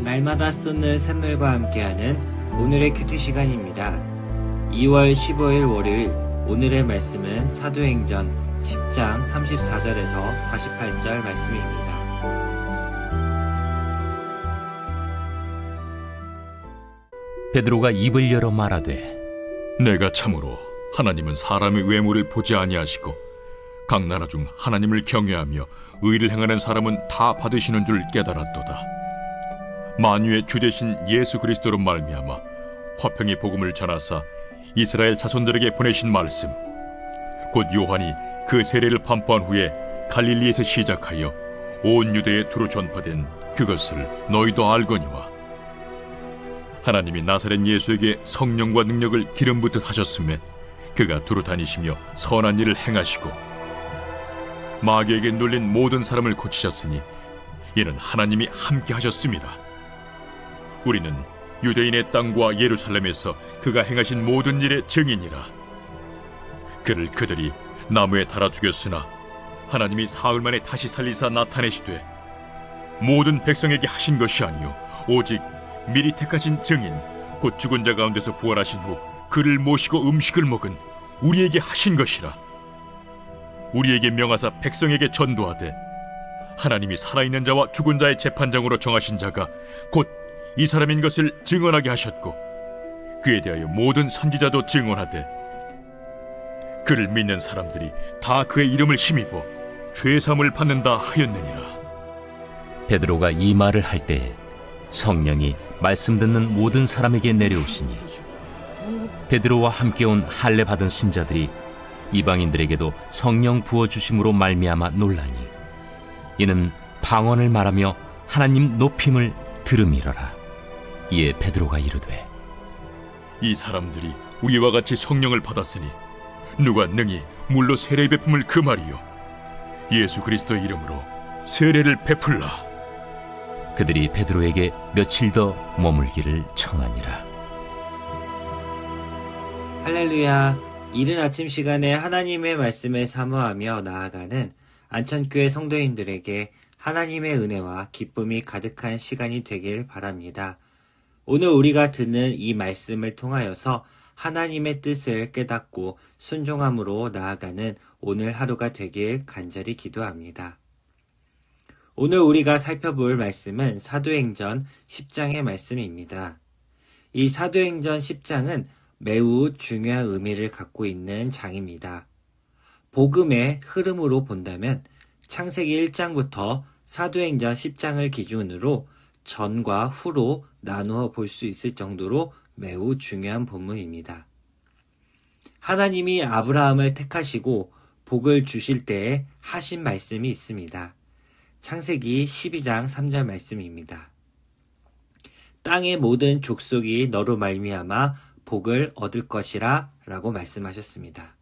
날마다 쏟는 샘물과 함께하는 오늘의 큐티 시간입니다. 2월 15일 월요일 오늘의 말씀은 사도행전 10장 34절에서 48절 말씀입니다. 베드로가 입을 열어 말하되 내가 참으로 하나님은 사람의 외모를 보지 아니하시고 각 나라 중 하나님을 경외하며 의를 행하는 사람은 다 받으시는 줄 깨달았도다. 만유의 주 되신 예수 그리스도로 말미암아 화평의 복음을 전하사 이스라엘 자손들에게 보내신 말씀 곧 요한이 그 세례를 판포한 후에 갈릴리에서 시작하여 온 유대에 두루 전파된 그것을 너희도 알거니와 하나님이 나사렛 예수에게 성령과 능력을 기름 붓듯 하셨음에 그가 두루 다니시며 선한 일을 행하시고 마귀에게 눌린 모든 사람을 고치셨으니 이는 하나님이 함께 하셨음이라. 우리는 유대인의 땅과 예루살렘에서 그가 행하신 모든 일의 증인이라. 그를 그들이 나무에 달아 죽였으나 하나님이 사흘 만에 다시 살리사 나타내시되 모든 백성에게 하신 것이 아니요 오직 미리 택하신 증인 곧 죽은 자 가운데서 부활하신 후 그를 모시고 음식을 먹은 우리에게 하신 것이라. 우리에게 명하사 백성에게 전도하되 하나님이 살아있는 자와 죽은 자의 재판장으로 정하신 자가 곧 이 사람인 것을 증언하게 하셨고 그에 대하여 모든 선지자도 증언하되 그를 믿는 사람들이 다 그의 이름을 힘입어 죄사함을 받는다 하였느니라. 베드로가 이 말을 할 때에 성령이 말씀 듣는 모든 사람에게 내려오시니 베드로와 함께 온 할례 받은 신자들이 이방인들에게도 성령 부어주심으로 말미암아 놀라니 이는 방언을 말하며 하나님 높임을 들음이러라. 이에 베드로가 이르되 이 사람들이 우리와 같이 성령을 받았으니 누가 능히 물로 세례 베품을 금하리요 예수 그리스도의 이름으로 세례를 베풀라. 그들이 베드로에게 며칠 더 머물기를 청하니라. 할렐루야. 이른 아침 시간에 하나님의 말씀을 사모하며 나아가는 안천교회 성도인들에게 하나님의 은혜와 기쁨이 가득한 시간이 되길 바랍니다. 오늘 우리가 듣는 이 말씀을 통하여서 하나님의 뜻을 깨닫고 순종함으로 나아가는 오늘 하루가 되길 간절히 기도합니다. 오늘 우리가 살펴볼 말씀은 사도행전 10장의 말씀입니다. 이 사도행전 10장은 매우 중요한 의미를 갖고 있는 장입니다. 복음의 흐름으로 본다면 창세기 1장부터 사도행전 10장을 기준으로 전과 후로 나누어 볼 수 있을 정도로 매우 중요한 본문입니다. 하나님이 아브라함을 택하시고 복을 주실 때에 하신 말씀이 있습니다. 창세기 12장 3절 말씀입니다. 땅의 모든 족속이 너로 말미암아 복을 얻을 것이라 라고 말씀하셨습니다.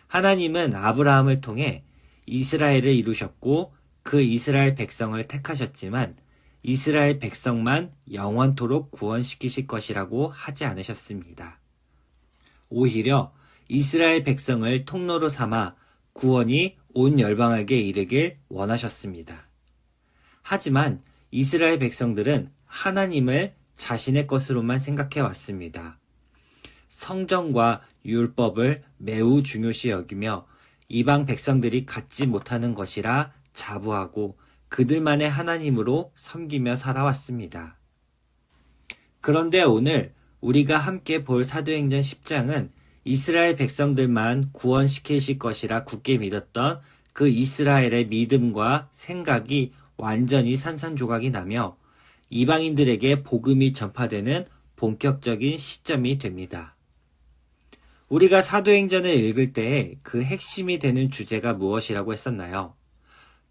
하나님은 아브라함을 통해 이스라엘을 이루셨고 그 이스라엘 백성을 택하셨지만 이스라엘 백성만 영원토록 구원시키실 것이라고 하지 않으셨습니다. 오히려 이스라엘 백성을 통로로 삼아 구원이 온 열방에게 이르길 원하셨습니다. 하지만 이스라엘 백성들은 하나님을 자신의 것으로만 생각해 왔습니다. 성전과 율법을 매우 중요시 여기며 이방 백성들이 갖지 못하는 것이라 자부하고 그들만의 하나님으로 섬기며 살아왔습니다. 그런데 오늘 우리가 함께 볼 사도행전 10장은 이스라엘 백성들만 구원시키실 것이라 굳게 믿었던 그 이스라엘의 믿음과 생각이 완전히 산산조각이 나며 이방인들에게 복음이 전파되는 본격적인 시점이 됩니다. 우리가 사도행전을 읽을 때 그 핵심이 되는 주제가 무엇이라고 했었나요?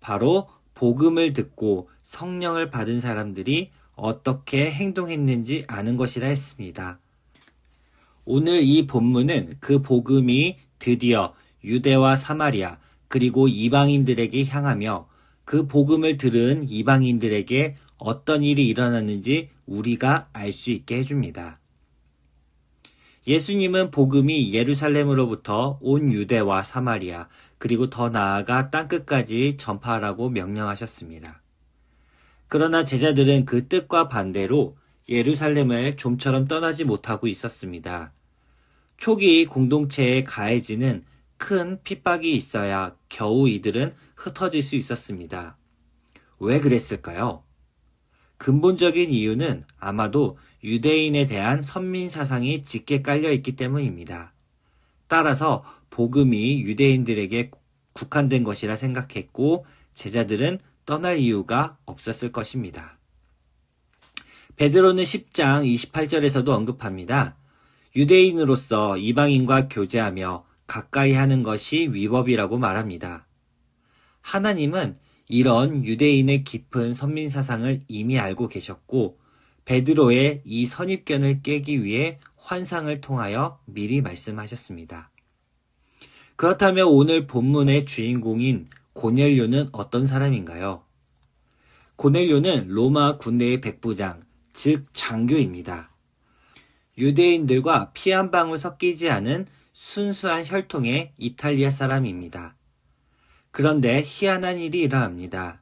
바로 복음을 듣고 성령을 받은 사람들이 어떻게 행동했는지 아는 것이라 했습니다. 오늘 이 본문은 그 복음이 드디어 유대와 사마리아 그리고 이방인들에게 향하며 그 복음을 들은 이방인들에게 어떤 일이 일어났는지 우리가 알 수 있게 해줍니다. 예수님은 복음이 예루살렘으로부터 온 유대와 사마리아 그리고 더 나아가 땅끝까지 전파하라고 명령하셨습니다. 그러나 제자들은 그 뜻과 반대로 예루살렘을 좀처럼 떠나지 못하고 있었습니다. 초기 공동체에 가해지는 큰 핍박이 있어야 겨우 이들은 흩어질 수 있었습니다. 왜 그랬을까요? 근본적인 이유는 아마도 유대인에 대한 선민 사상이 짙게 깔려 있기 때문입니다. 따라서 복음이 유대인들에게 국한된 것이라 생각했고 제자들은 떠날 이유가 없었을 것입니다. 베드로는 10장 28절에서도 언급합니다. 유대인으로서 이방인과 교제하며 가까이 하는 것이 위법이라고 말합니다. 하나님은 이런 유대인의 깊은 선민사상을 이미 알고 계셨고 베드로의 이 선입견을 깨기 위해 환상을 통하여 미리 말씀하셨습니다. 그렇다면 오늘 본문의 주인공인 고넬료는 어떤 사람인가요? 고넬료는 로마 군대의 백부장, 즉 장교입니다. 유대인들과 피 한 방울 섞이지 않은 순수한 혈통의 이탈리아 사람입니다. 그런데 희한한 일이 일어납니다.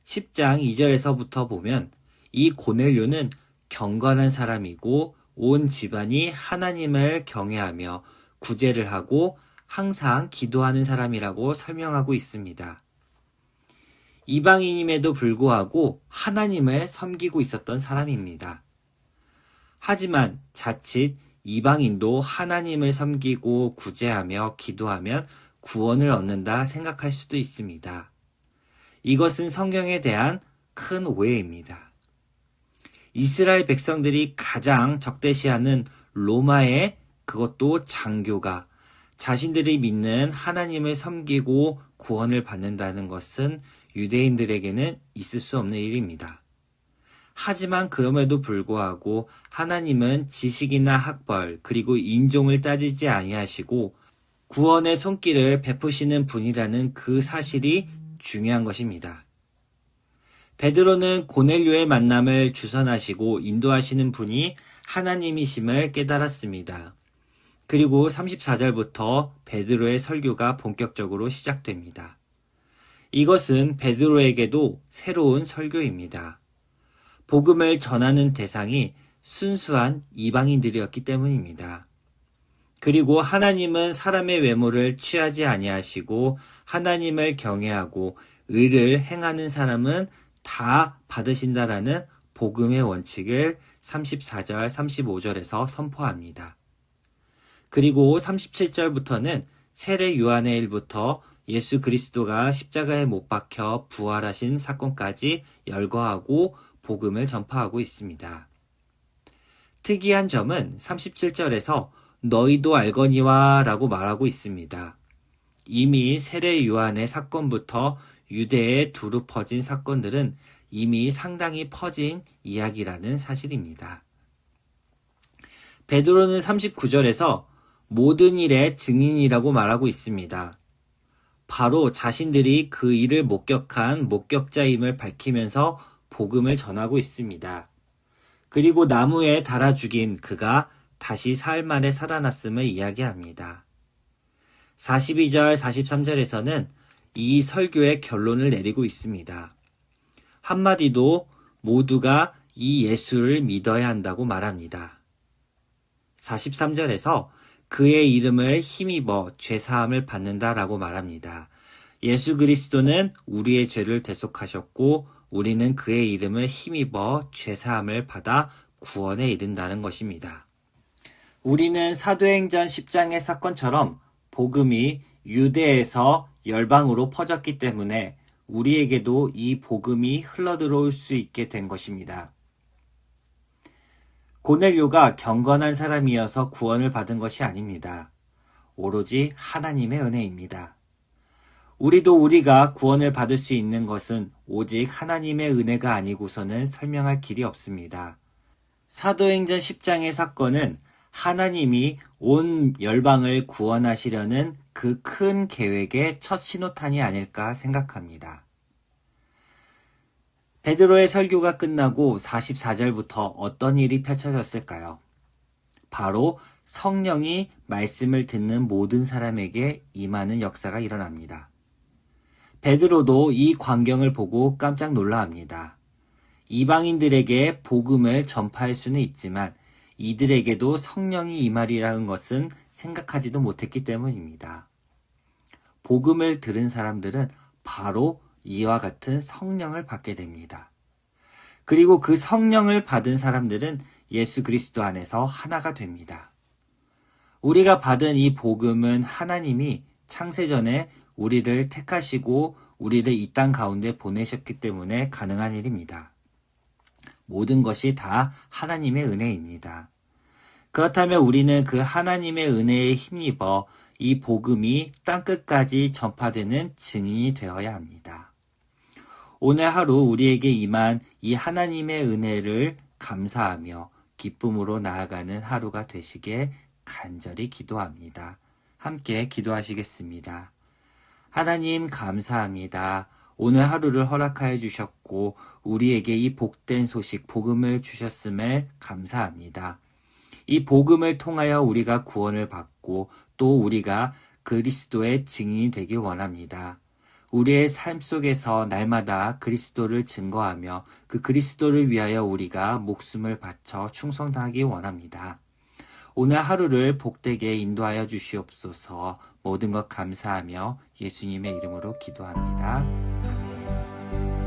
10장 2절에서부터 보면 이 고넬료는 경건한 사람이고 온 집안이 하나님을 경외하며 구제를 하고 항상 기도하는 사람이라고 설명하고 있습니다. 이방인임에도 불구하고 하나님을 섬기고 있었던 사람입니다. 하지만 자칫 이방인도 하나님을 섬기고 구제하며 기도하면 구원을 얻는다 생각할 수도 있습니다. 이것은 성경에 대한 큰 오해입니다. 이스라엘 백성들이 가장 적대시하는 로마의 그것도 장교가 자신들이 믿는 하나님을 섬기고 구원을 받는다는 것은 유대인들에게는 있을 수 없는 일입니다. 하지만 그럼에도 불구하고 하나님은 지식이나 학벌 그리고 인종을 따지지 아니하시고 구원의 손길을 베푸시는 분이라는 그 사실이 중요한 것입니다. 베드로는 고넬료의 만남을 주선하시고 인도하시는 분이 하나님이심을 깨달았습니다. 그리고 34절부터 베드로의 설교가 본격적으로 시작됩니다. 이것은 베드로에게도 새로운 설교입니다. 복음을 전하는 대상이 순수한 이방인들이었기 때문입니다. 그리고 하나님은 사람의 외모를 취하지 아니하시고 하나님을 경외하고 의를 행하는 사람은 다 받으신다라는 복음의 원칙을 34절, 35절에서 선포합니다. 그리고 37절부터는 세례 요한의 일부터 예수 그리스도가 십자가에 못 박혀 부활하신 사건까지 열거하고 복음을 전파하고 있습니다. 특이한 점은 37절에서 너희도 알거니와 라고 말하고 있습니다. 이미 세례 요한의 사건부터 유대에 두루 퍼진 사건들은 이미 상당히 퍼진 이야기라는 사실입니다. 베드로는 39절에서 모든 일의 증인이라고 말하고 있습니다. 바로 자신들이 그 일을 목격한 목격자임을 밝히면서 복음을 전하고 있습니다. 그리고 나무에 달아 죽인 그가 다시 사흘 만에 살아났음을 이야기합니다. 42절, 43절에서는 이 설교의 결론을 내리고 있습니다. 한마디도 모두가 이 예수를 믿어야 한다고 말합니다. 43절에서 그의 이름을 힘입어 죄사함을 받는다라고 말합니다. 예수 그리스도는 우리의 죄를 대속하셨고 우리는 그의 이름을 힘입어 죄사함을 받아 구원에 이른다는 것입니다. 우리는 사도행전 10장의 사건처럼 복음이 유대에서 열방으로 퍼졌기 때문에 우리에게도 이 복음이 흘러들어올 수 있게 된 것입니다. 고넬료가 경건한 사람이어서 구원을 받은 것이 아닙니다. 오로지 하나님의 은혜입니다. 우리도 우리가 구원을 받을 수 있는 것은 오직 하나님의 은혜가 아니고서는 설명할 길이 없습니다. 사도행전 10장의 사건은 하나님이 온 열방을 구원하시려는 그 큰 계획의 첫 신호탄이 아닐까 생각합니다. 베드로의 설교가 끝나고 44절부터 어떤 일이 펼쳐졌을까요? 바로 성령이 말씀을 듣는 모든 사람에게 임하는 역사가 일어납니다. 베드로도 이 광경을 보고 깜짝 놀라합니다. 이방인들에게 복음을 전파할 수는 있지만 이들에게도 성령이 임하리라는 것은 생각하지도 못했기 때문입니다. 복음을 들은 사람들은 바로 이와 같은 성령을 받게 됩니다. 그리고 그 성령을 받은 사람들은 예수 그리스도 안에서 하나가 됩니다. 우리가 받은 이 복음은 하나님이 창세전에 우리를 택하시고 우리를 이 땅 가운데 보내셨기 때문에 가능한 일입니다. 모든 것이 다 하나님의 은혜입니다. 그렇다면 우리는 그 하나님의 은혜에 힘입어 이 복음이 땅끝까지 전파되는 증인이 되어야 합니다. 오늘 하루 우리에게 임한 이 하나님의 은혜를 감사하며 기쁨으로 나아가는 하루가 되시게 간절히 기도합니다. 함께 기도하시겠습니다. 하나님 감사합니다. 오늘 하루를 허락하여 주셨고 우리에게 이 복된 소식, 복음을 주셨음에 감사합니다. 이 복음을 통하여 우리가 구원을 받고 또 우리가 그리스도의 증인이 되길 원합니다. 우리의 삶 속에서 날마다 그리스도를 증거하며 그 그리스도를 위하여 우리가 목숨을 바쳐 충성하기 원합니다. 오늘 하루를 복되게 인도하여 주시옵소서. 모든 것 감사하며 예수님의 이름으로 기도합니다. 아멘.